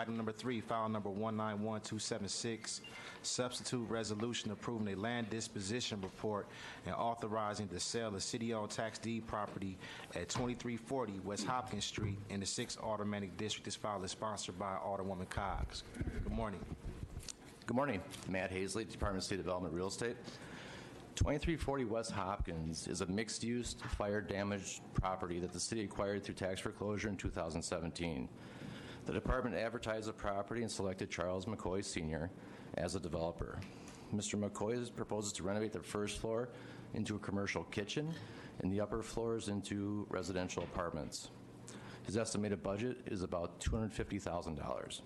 Item number 3, file number 191276, substitute resolution approving a land disposition report and authorizing the sale of city-owned tax deed property at 2340 West Hopkins Street in the 6th Aldermanic District. This file is sponsored by Alderwoman Cox. Good morning. Good morning. Matt Hazley, Department of State Development Real Estate. 2340 West Hopkins is a mixed-use, fire-damaged property that the city acquired through tax foreclosure in 2017. The department advertised the property and selected Charles McCoy Sr. as a developer. Mr. McCoy proposes to renovate the first floor into a commercial kitchen and the upper floors into residential apartments. His estimated budget is about $250,000.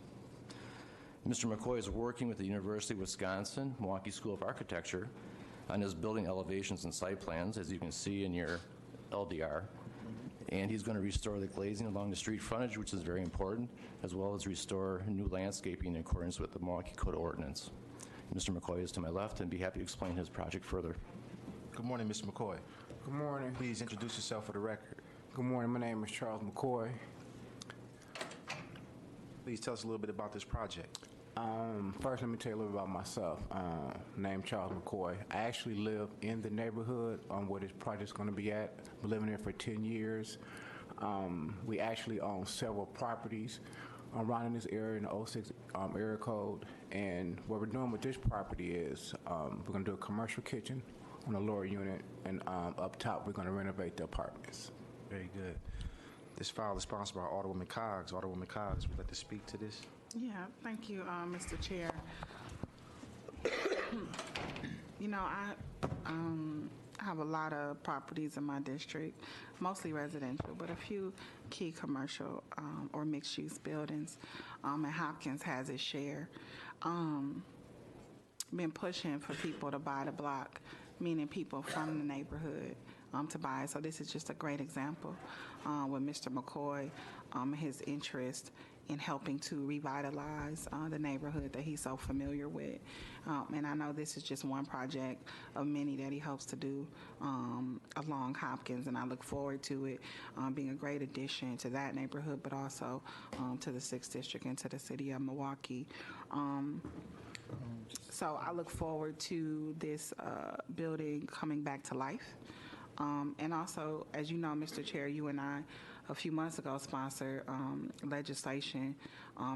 Mr. McCoy is working with the University of Wisconsin Milwaukee School of Architecture on his building elevations and site plans, as you can see in your LDR. And he's going to restore the glazing along the street frontage, which is very important, as well as restore new landscaping in accordance with the Milwaukee Code of Ordinance. Mr. McCoy is to my left and be happy to explain his project further. Good morning, Mr. McCoy. Good morning. Please introduce yourself for the record. Good morning. My name is Charles McCoy. Please tell us a little bit about this project. First, let me tell you a little bit about myself. Named Charles McCoy. I actually live in the neighborhood on where this project's going to be at. Been living there for 10 years. We actually own several properties around in this area in the 06 area code. And what we're doing with this property is we're going to do a commercial kitchen on the lower unit, and up top we're going to renovate the apartments. Very good. This file is sponsored by Alderwoman Cox. Alderwoman Cox, would you like to speak to this? Yeah, thank you, Mr. Chair. You know, I have a lot of properties in my district, mostly residential, but a few key commercial or mixed-use buildings, and Hopkins has its share. Been pushing for people to buy the block, meaning people from the neighborhood to buy. So this is just a great example with Mr. McCoy, his interest in helping to revitalize the neighborhood that he's so familiar with. And I know this is just one project of many that he hopes to do along Hopkins, and I look forward to it being a great addition to that neighborhood, but also to the 6th District and to the city of Milwaukee. So I look forward to this building coming back to life. And also, as you know, Mr. Chair, you and I a few months ago sponsored legislation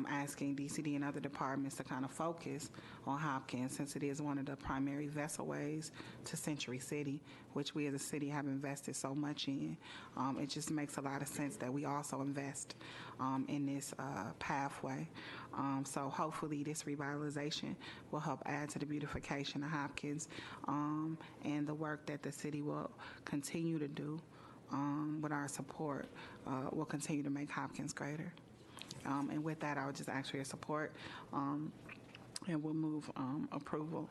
asking DCD and other departments to kind of focus on Hopkins, since it is one of the primary vessel-ways to Century City, which we as a city have invested so much in. It just makes a lot of sense that we also invest in this pathway. So hopefully this revitalization will help add to the beautification of Hopkins and the work that the city will continue to do with our support will continue to make Hopkins greater. And with that, I would just ask for your support, and we'll move approval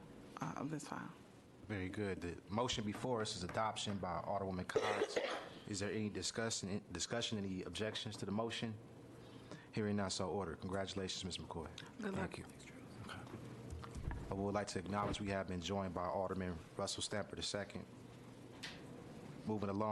of this file. Very good. The motion before us is adoption by Alderwoman Cox. Is there any discussion, any objections to the motion? Hearing none, so ordered. Congratulations, Ms. McCoy. Good luck. Thank you. Okay. I would like to acknowledge we have been joined by Alderman Russell Stamper II. Moving along.